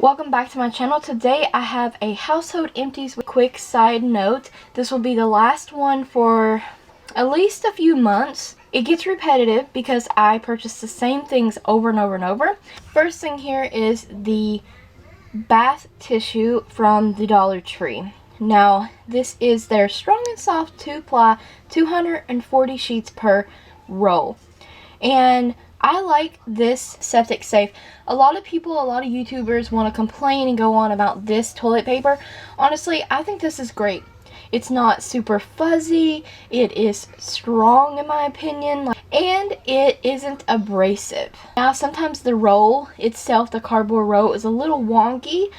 Welcome back to my channel. Today I have a household empties with quick side note. This will be the last one for at least a few months. It gets repetitive because I purchase the same things over and over and over. First thing here is the bath tissue from the DollarTree. Now this is their strong and soft 2-ply 240 sheets per roll. And I like this septic safe. A lot of YouTubers want to complain and go on about this toilet paper. Honestly, I think this is great. It's not super fuzzy. It is strong in my opinion. And it isn't abrasive. Now, sometimes the roll itself, the cardboard roll, is a little wonky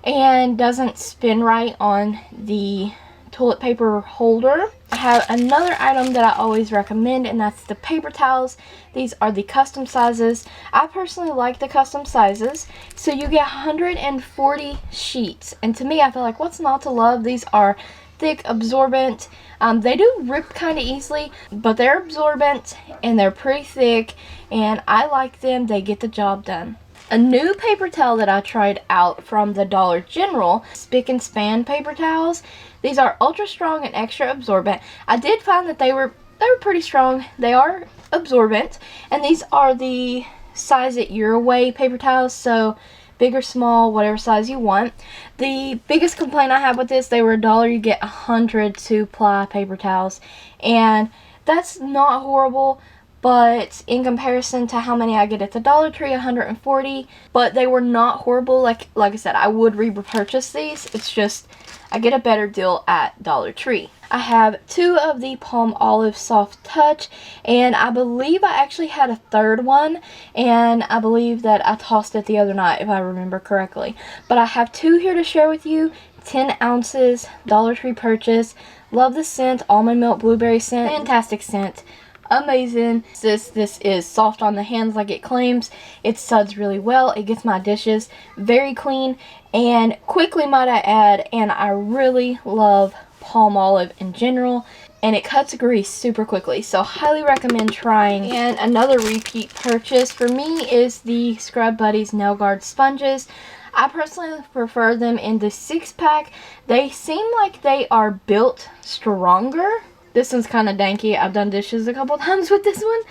and doesn't spin right on the toilet paper holder. I have another item that I always recommend, and that's the paper towels. These are the custom sizes. I personally like the custom sizes. So you get 140 sheets, and to me, I feel like what's not to love? These are thick, absorbent. They do rip kind of easily, but they're absorbent and they're pretty thick, and I like them. They get the job done. A new paper towel that I tried out from the Dollar General, Spick and Span paper towels. These are ultra strong and extra absorbent. I did find that they were pretty strong. They are absorbent, and these are the size it your way paper towels, so big or small, whatever size you want. The biggest complaint I have with this, they were $1, you get 100 2-ply paper towels, and that's not horrible. But in comparison to how many I get at the DollarTree, 140. But they were not horrible. Like I said, I would repurchase these. It's just I get a better deal at DollarTree. I have 2 of the Palmolive Soft Touch, and I believe I actually had a third one, and I believe that I tossed it the other night if I remember correctly. But I have 2 here to share with you. 10 ounces, DollarTree purchase. Love the scent, almond milk blueberry scent, fantastic scent. Amazing. This is soft on the hands like it claims. It suds really well. It gets my dishes very clean and quickly, might I add, and I really love Palmolive in general, and it cuts grease super quickly, so highly recommend trying. And another repeat purchase for me is the Scrub Buddies Nail Guard sponges. I personally prefer them in the 6-pack. They seem like they are built stronger. This one's kind of danky. I've done dishes a couple times with this one.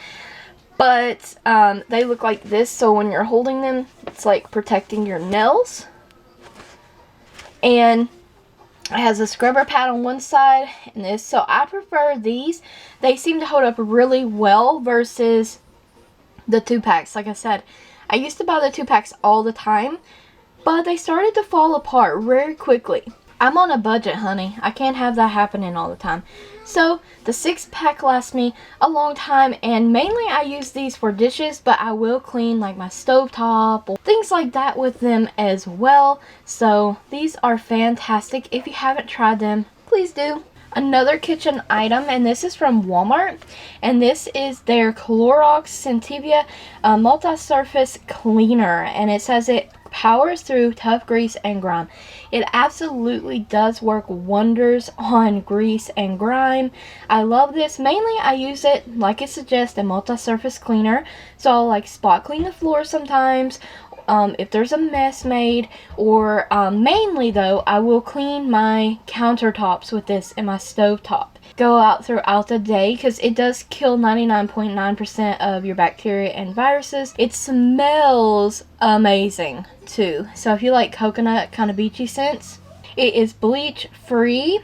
But they look like this, so when you're holding them, it's like protecting your nails. And it has a scrubber pad on one side and this. So I prefer these. They seem to hold up really well versus the 2-packs. Like I said, I used to buy the 2-packs all the time, but they started to fall apart very quickly. I'm on a budget, honey. I can't have that happening all the time. So the 6-pack lasts me a long time, and mainly I use these for dishes, but I will clean like my stovetop or things like that with them as well. So these are fantastic. If you haven't tried them, please do. Another kitchen item, and this is from Walmart, and this is their Clorox Scentiva multi-surface cleaner, and it says it powers through tough grease and grime. It absolutely does work wonders on grease and grime. I love this. Mainly I use it, like it suggests, a multi-surface cleaner, so I'll like spot clean the floor sometimes if there's a mess made, or mainly though, I will clean my countertops with this and my stovetop. Go out throughout the day because it does kill 99.9% of your bacteria and viruses. It smells amazing too. So if you like coconut kind of beachy scents, it is bleach free.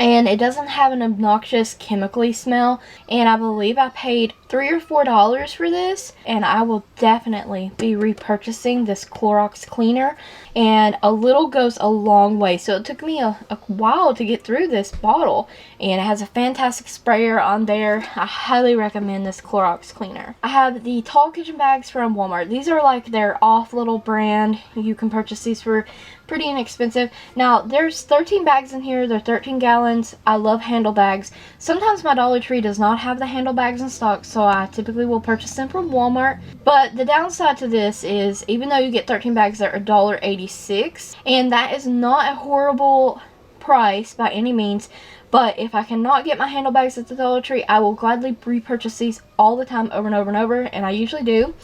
And it doesn't have an obnoxious chemically smell. And I believe I paid $3 or $4 for this. And I will definitely be repurchasing this Clorox cleaner. And a little goes a long way. So it took me a while to get through this bottle. And it has a fantastic sprayer on there. I highly recommend this Clorox cleaner. I have the tall kitchen bags from Walmart. These are like their off little brand. You can purchase these for pretty inexpensive. Now there's 13 bags in here. They're 13 gallons. I love handle bags. Sometimes my DollarTree does not have the handle bags in stock, so I typically will purchase them from Walmart. But the downside to this is, even though you get 13 bags, they're $1.86, and that is not a horrible price by any means. But if I cannot get my handle bags at the DollarTree, I will gladly repurchase these all the time over and over and over, and I usually do.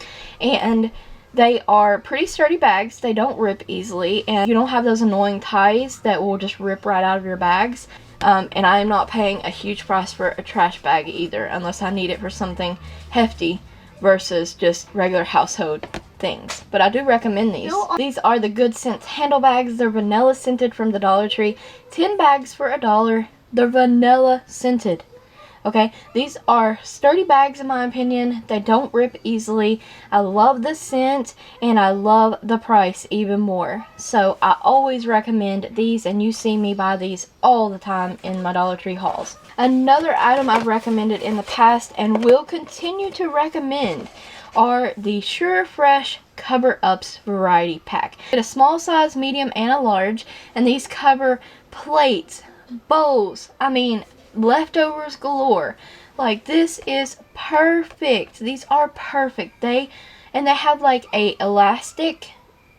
And They are pretty sturdy bags. They don't rip easily, and you don't have those annoying ties that will just rip right out of your bags. And I am not paying a huge price for a trash bag either, unless I need it for something hefty versus just regular household things. But I do recommend these. These are the Good Scents handle bags. They're vanilla scented from the Dollar Tree. 10 bags for $1. They're vanilla scented. Okay, these are sturdy bags in my opinion. They don't rip easily. I love the scent and I love the price even more. So I always recommend these, and you see me buy these all the time in my Dollar Tree hauls. Another item I've recommended in the past and will continue to recommend are the Sure Fresh Cover Ups Variety Pack. Get a small size, medium, and a large, and these cover plates, bowls, I mean leftovers galore. Like, this is perfect. These are perfect. They have like a elastic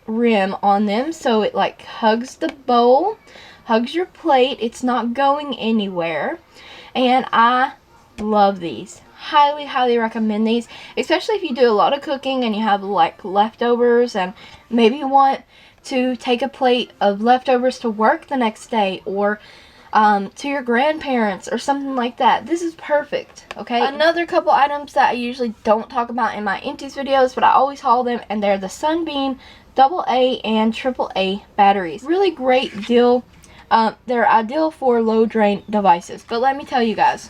rim on them, so it like hugs the bowl, hugs your plate. It's not going anywhere, and I love these. Highly recommend these, especially if you do a lot of cooking and you have like leftovers and maybe you want to take a plate of leftovers to work the next day, or to your grandparents or something like that. This is perfect, okay? Another couple items that I usually don't talk about in my empties videos, but I always haul them, and they're the Sunbeam AA and AAA batteries. Really great deal. They're ideal for low drain devices. But let me tell you guys,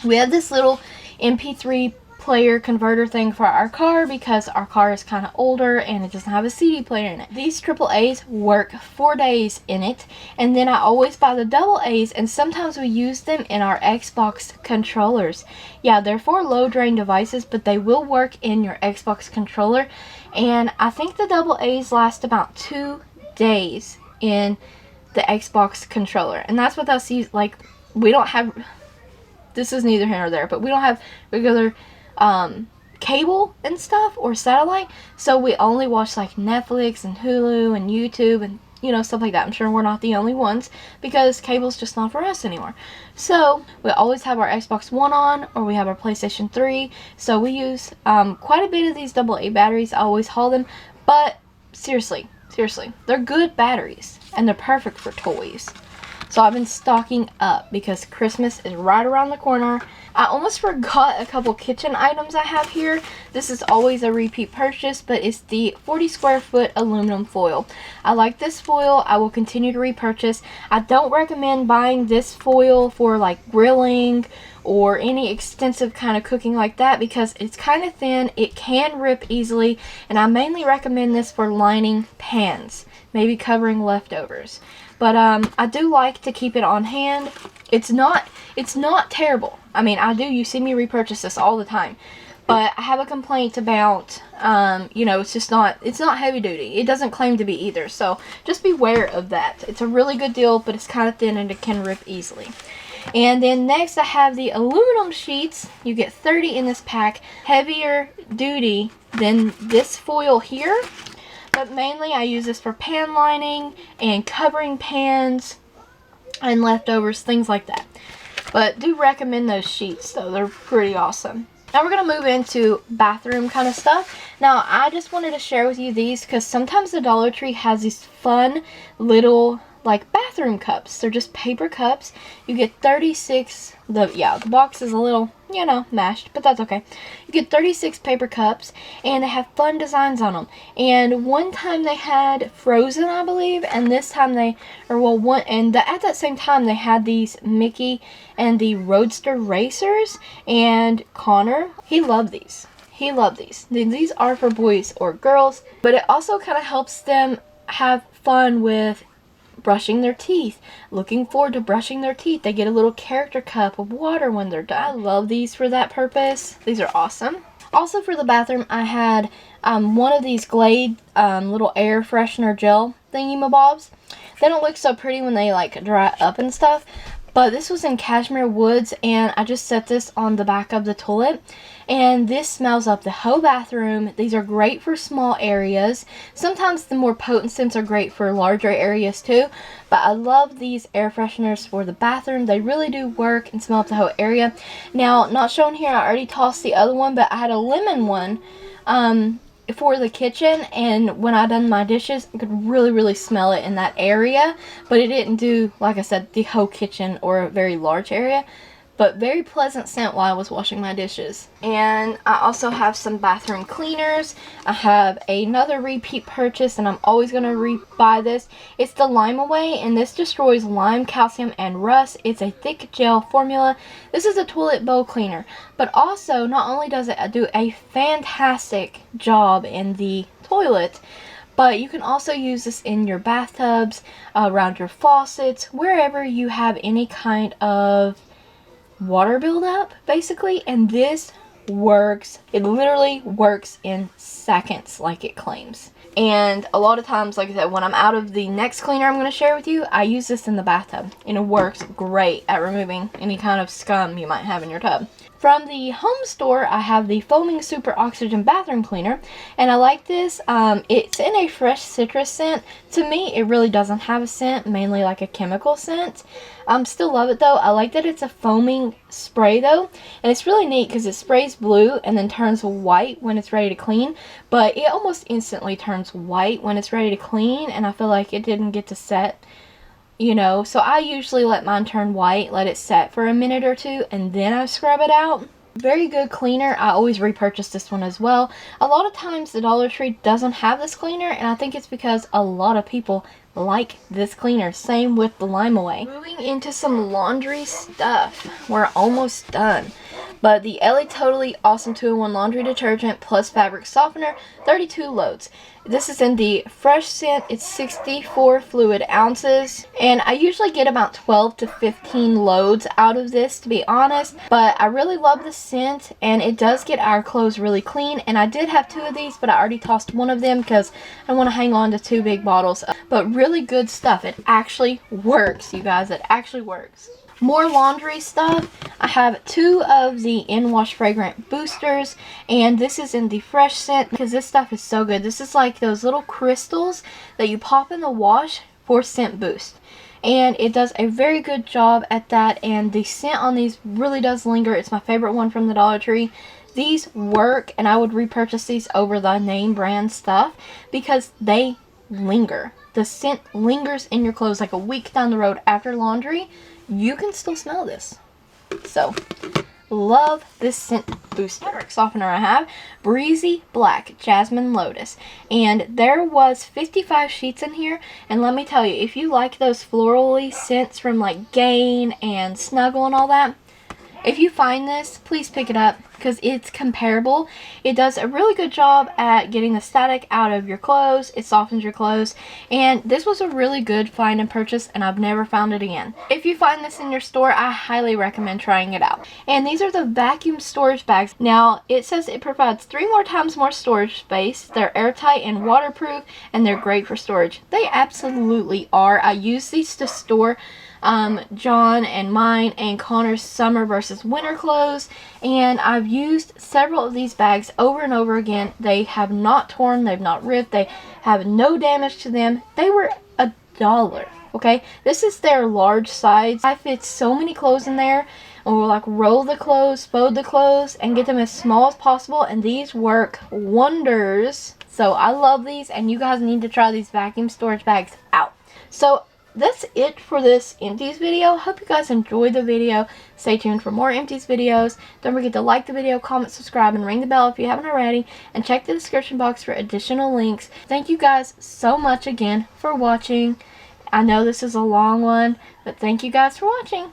we have this little MP3 player converter thing for our car because our car is kind of older and it doesn't have a CD player in it. These AAAs work 4 days in it, and then I always buy the AAs, and sometimes we use them in our Xbox controllers. Yeah, they're for low drain devices, but they will work in your Xbox controller, and I think the AAs last about 2 days in the Xbox controller, and that's what they'll see. Like, we don't have, this is neither here nor there, but we don't have regular cable and stuff or satellite, so we only watch like Netflix and Hulu and YouTube and, you know, stuff like that. I'm sure we're not the only ones because cable's just not for us anymore. So we always have our Xbox One on, or we have our PlayStation 3, so we use quite a bit of these AA batteries. I always haul them, but seriously, they're good batteries and they're perfect for toys. So I've been stocking up because Christmas is right around the corner. I almost forgot a couple kitchen items I have here. This is always a repeat purchase, but it's the 40 square foot aluminum foil. I like this foil. I will continue to repurchase. I don't recommend buying this foil for like grilling or any extensive kind of cooking like that because it's kind of thin. It can rip easily, and I mainly recommend this for lining pans, maybe covering leftovers. But I do like to keep it on hand. It's not terrible. I mean, you see me repurchase this all the time. But I have a complaint about, you know, it's not heavy duty. It doesn't claim to be either. So just beware of that. It's a really good deal, but it's kind of thin and it can rip easily. And then next I have the aluminum sheets. You get 30 in this pack. Heavier duty than this foil here. But mainly I use this for pan lining and covering pans and leftovers, things like that. But do recommend those sheets though. They're pretty awesome. Now we're going to move into bathroom kind of stuff. Now I just wanted to share with you these because sometimes the Dollar Tree has these fun little like bathroom cups. They're just paper cups. You get 36, the box is a little, you know, mashed, but that's okay. You get 36 paper cups, and they have fun designs on them. And one time they had Frozen, I believe, and this time at that same time they had these Mickey and the Roadster Racers, and Connor, he loved these. These are for boys or girls, but it also kind of helps them have fun with brushing their teeth. Looking forward to brushing their teeth. They get a little character cup of water when they're done. I love these for that purpose. These are awesome. Also for the bathroom, I had one of these Glade little air freshener gel thingy-mabobs. They don't look so pretty when they like dry up and stuff, but this was in cashmere woods, and I just set this on the back of the toilet, and this smells up the whole bathroom. These are great for small areas. Sometimes the more potent scents are great for larger areas too, but I love these air fresheners for the bathroom. They really do work and smell up the whole area. Now, not shown here, I already tossed the other one, but I had a lemon one for the kitchen, and when I done my dishes, I could really smell it in that area, but it didn't do, like I said, the whole kitchen or a very large area. But very pleasant scent while I was washing my dishes. And I also have some bathroom cleaners. I have another repeat purchase, and I'm always going to re-buy this. It's the Lime Away, and this destroys lime, calcium, and rust. It's a thick gel formula. This is a toilet bowl cleaner, but also not only does it do a fantastic job in the toilet, but you can also use this in your bathtubs, around your faucets, wherever you have any kind of water buildup, basically. And this works. It literally works in seconds, like it claims. And a lot of times, like I said, when I'm out of the next cleaner I'm going to share with you, I use this in the bathtub, and it works great at removing any kind of scum you might have in your tub. From the home store, I have the Foaming Super Oxygen Bathroom Cleaner, and I like this. It's in a fresh citrus scent. To me, it really doesn't have a scent, mainly like a chemical scent. Still love it though. I like that it's a foaming spray though, and it's really neat because it sprays blue and then turns white when it's ready to clean, but it almost instantly turns white when it's ready to clean, and I feel like it didn't get to set. You know, so I usually let mine turn white, let it set for a minute or two, and then I scrub it out. Very good cleaner. I always repurchase this one as well. A lot of times the Dollar Tree doesn't have this cleaner, and I think it's because a lot of people like this cleaner. Same with the Lime Away. Moving into some laundry stuff. We're almost done. But the LA Totally Awesome 2-in-1 Laundry Detergent plus Fabric Softener, 32 loads. This is in the fresh scent. It's 64 fluid ounces. And I usually get about 12 to 15 loads out of this, to be honest. But I really love the scent, and it does get our clothes really clean. And I did have 2 of these, but I already tossed one of them because I want to hang on to 2 big bottles. But really good stuff. It actually works, you guys. It actually works. More laundry stuff. I have 2 of the In-Wash Fragrant Boosters, and this is in the fresh scent because this stuff is so good. This is like those little crystals that you pop in the wash for scent boost, and it does a very good job at that, and the scent on these really does linger. It's my favorite one from the Dollar Tree. These work, and I would repurchase these over the name brand stuff because they linger. The scent lingers in your clothes like a week down the road after laundry. You can still smell this. So, love this scent booster. Fabric softener I have, Breezy Black Jasmine Lotus. And there was 55 sheets in here. And let me tell you, if you like those florally scents from like Gain and Snuggle and all that, if you find this, please pick it up because it's comparable. It does a really good job at getting the static out of your clothes. It softens your clothes. And this was a really good find and purchase, and I've never found it again. If you find this in your store, I highly recommend trying it out. And these are the vacuum storage bags. Now, it says it provides 3 more times more storage space. They're airtight and waterproof, and they're great for storage. They absolutely are. I use these to store John and mine and Connor's summer versus winter clothes, and I've used several of these bags over and over again. They have not torn, they've not ripped, they have no damage to them. They were $1. Okay, this is their large size. I fit so many clothes in there, and we'll like roll the clothes, fold the clothes, and get them as small as possible, and these work wonders. So I love these, and you guys need to try these vacuum storage bags out. So that's it for this Empties video. Hope you guys enjoyed the video. Stay tuned for more Empties videos. Don't forget to like the video, comment, subscribe, and ring the bell if you haven't already. And check the description box for additional links. Thank you guys so much again for watching. I know this is a long one, but thank you guys for watching.